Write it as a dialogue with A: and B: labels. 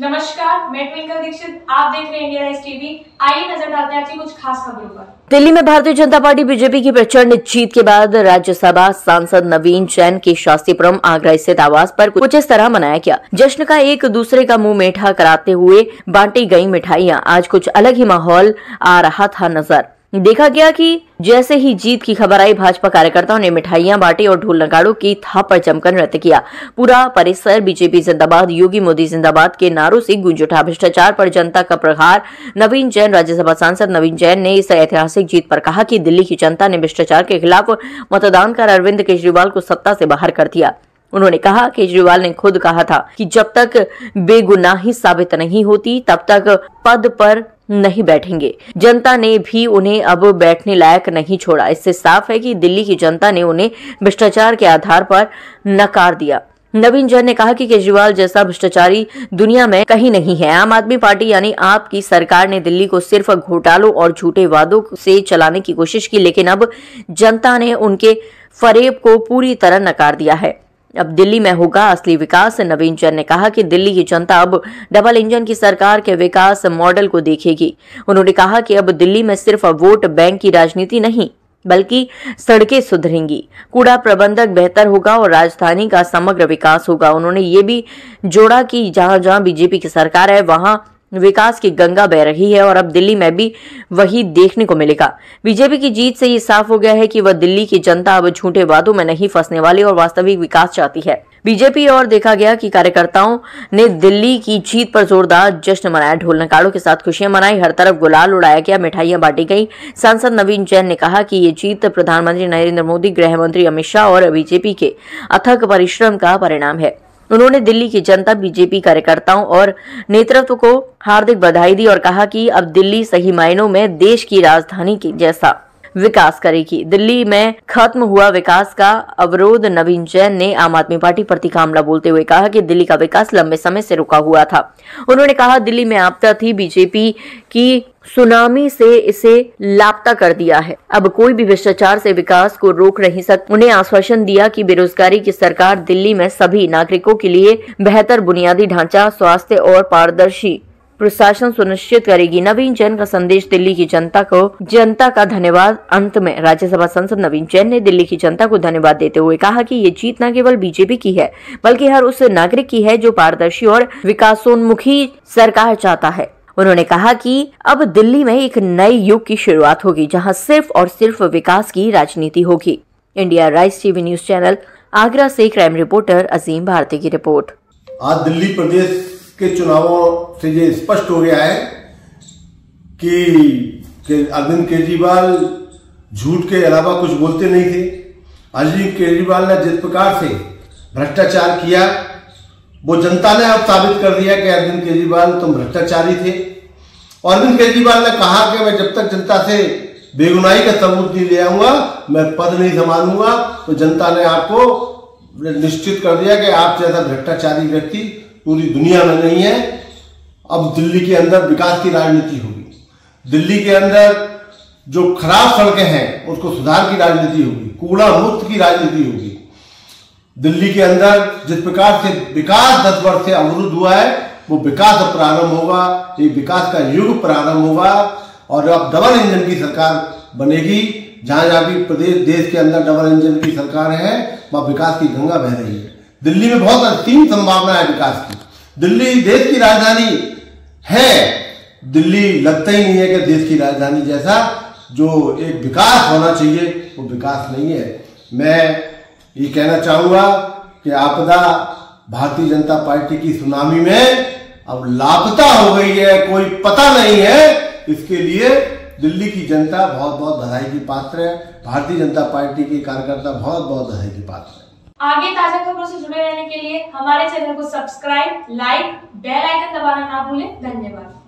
A: नमस्कार, मैं ट्विंकल दीक्षित। आप देख रहे हैं इंडिया राइज टीवी। आइए नजर डालते हैं आज की कुछ खास खबरों पर।
B: दिल्ली में भारतीय जनता पार्टी बीजेपी की प्रचंड जीत के बाद राज्यसभा सांसद नवीन जैन के शास्त्रीपुरम आगरा स्थित आवास पर कुछ इस तरह मनाया गया। जश्न का एक दूसरे का मुंह मीठा कराते हुए बांटी गई मिठाइयां। आज कुछ अलग ही माहौल आ रहा था नजर। देखा गया कि जैसे ही जीत की खबर आई, भाजपा कार्यकर्ताओं ने मिठाइयां बांटी और ढोल नगाड़ों की थाप पर जमकर नृत्य किया। पूरा परिसर बीजेपी जिंदाबाद, योगी मोदी जिंदाबाद के नारों से गूंज उठा। भ्रष्टाचार पर जनता का प्रहार। नवीन जैन, राज्यसभा सांसद नवीन जैन ने इस ऐतिहासिक जीत पर कहा कि दिल्ली की जनता ने भ्रष्टाचार के खिलाफ मतदान कर अरविंद केजरीवाल को सत्ता से बाहर कर दिया। उन्होंने कहा, केजरीवाल ने खुद कहा था कि जब तक बेगुनाही साबित नहीं होती तब तक पद पर नहीं बैठेंगे। जनता ने भी उन्हें अब बैठने लायक नहीं छोड़ा। इससे साफ है कि दिल्ली की जनता ने उन्हें भ्रष्टाचार के आधार पर नकार दिया। नवीन जैन ने कहा कि केजरीवाल जैसा भ्रष्टाचारी दुनिया में कहीं नहीं है। आम आदमी पार्टी यानी आप की सरकार ने दिल्ली को सिर्फ घोटालों और झूठे वादों से चलाने की कोशिश की, लेकिन अब जनता ने उनके फरेब को पूरी तरह नकार दिया है। अब दिल्ली में होगा असली विकास। नवीन जैन ने कहा कि दिल्ली की जनता अब डबल इंजन की सरकार के विकास मॉडल को देखेगी। उन्होंने कहा कि अब दिल्ली में सिर्फ वोट बैंक की राजनीति नहीं, बल्कि सड़कें सुधरेंगी, कूड़ा प्रबंधक बेहतर होगा और राजधानी का समग्र विकास होगा। उन्होंने ये भी जोड़ा कि जहां जहां बीजेपी की सरकार है वहां विकास की गंगा बह रही है और अब दिल्ली में भी वही देखने को मिलेगा। बीजेपी की जीत से ये साफ हो गया है कि वह दिल्ली की जनता अब झूठे वादों में नहीं फंसने वाली और वास्तविक विकास चाहती है। बीजेपी और देखा गया कि कार्यकर्ताओं ने दिल्ली की जीत पर जोरदार जश्न मनाया। ढोल नगाड़ों के साथ खुशियां मनाई, हर तरफ गुलाल उड़ाया गया, मिठाइयां बांटी गई। सांसद नवीन जैन ने कहा कि ये जीत प्रधानमंत्री नरेंद्र मोदी, गृह मंत्री अमित शाह और बीजेपी के अथक परिश्रम का परिणाम है। उन्होंने दिल्ली की जनता, बीजेपी कार्यकर्ताओं और नेतृत्व को हार्दिक बधाई दी और कहा कि अब दिल्ली सही मायनों में देश की राजधानी के जैसा विकास करेगी। दिल्ली में खत्म हुआ विकास का अवरोध। नवीन जैन ने आम आदमी पार्टी पर तीखा हमला बोलते हुए कहा कि दिल्ली का विकास लंबे समय से रुका हुआ था। उन्होंने कहा, दिल्ली में आपदा थी, बीजेपी की सुनामी से इसे लापता कर दिया है। अब कोई भी भ्रष्टाचार से विकास को रोक नहीं सकता। उन्हें आश्वासन दिया कि बेरोजगारी की सरकार दिल्ली में सभी नागरिकों के लिए बेहतर बुनियादी ढांचा, स्वास्थ्य और पारदर्शी प्रशासन सुनिश्चित करेगी। नवीन जैन का संदेश दिल्ली की जनता का धन्यवाद। अंत में राज्यसभा सांसद नवीन जैन ने दिल्ली की जनता को धन्यवाद देते हुए कहा कि ये जीत न केवल बीजेपी की है, बल्कि हर उस नागरिक की है जो पारदर्शी और विकासोन्मुखी सरकार चाहता है। उन्होंने कहा कि अब दिल्ली में एक नए युग की शुरुआत होगी, जहां सिर्फ और सिर्फ विकास की राजनीति होगी। India rise TV news channel Agra से क्राइम रिपोर्टर अजीम भारती की रिपोर्ट।
C: आज दिल्ली प्रदेश के चुनावों से ये स्पष्ट हो गया है कि अरविंद केजरीवाल झूठ के अलावा कुछ बोलते नहीं थे। अरविंद केजरीवाल ने जिस प्रकार से भ्रष्टाचार किया, वो जनता ने अब साबित कर दिया कि अरविंद केजरीवाल तुम भ्रष्टाचारी थे। और अरविंद केजरीवाल ने कहा कि मैं जब तक जनता से बेगुनाही का सबूत नहीं ले आऊंगा, मैं पद नहीं संभालूंगा। तो जनता ने आपको निश्चित कर दिया कि आप जैसा भ्रष्टाचारी व्यक्ति पूरी दुनिया में नहीं है। अब दिल्ली के अंदर विकास की राजनीति होगी। दिल्ली के अंदर जो खराब सड़कें हैं उसको सुधार की राजनीति होगी, कूड़ा मुक्त की राजनीति होगी। दिल्ली के अंदर जिस प्रकार से विकास 10 वर्ष से अवरुद्ध हुआ है, वो विकास अब प्रारंभ होगा। ये विकास का युग प्रारंभ होगा और अब डबल इंजन की सरकार बनेगी। जहां जहां भी प्रदेश देश के अंदर डबल इंजन की सरकार है, वहां विकास की गंगा बह रही है। दिल्ली में बहुत असीम संभावना है विकास की। दिल्ली देश की राजधानी है। दिल्ली लगता ही नहीं है कि देश की राजधानी जैसा जो एक विकास होना चाहिए वो विकास नहीं है। मैं ये कहना चाहूंगा कि आपदा भारतीय जनता पार्टी की सुनामी में अब लापता हो गई है, कोई पता नहीं है। इसके लिए दिल्ली की जनता बहुत बहुत बधाई की पात्र है। भारतीय जनता पार्टी के कार्यकर्ता बहुत बहुत बधाई की पात्र है।
A: आगे ताजा खबरों से जुड़े रहने के लिए हमारे चैनल को सब्सक्राइब, लाइक, बेल आइकन दबाना ना भूलें। धन्यवाद।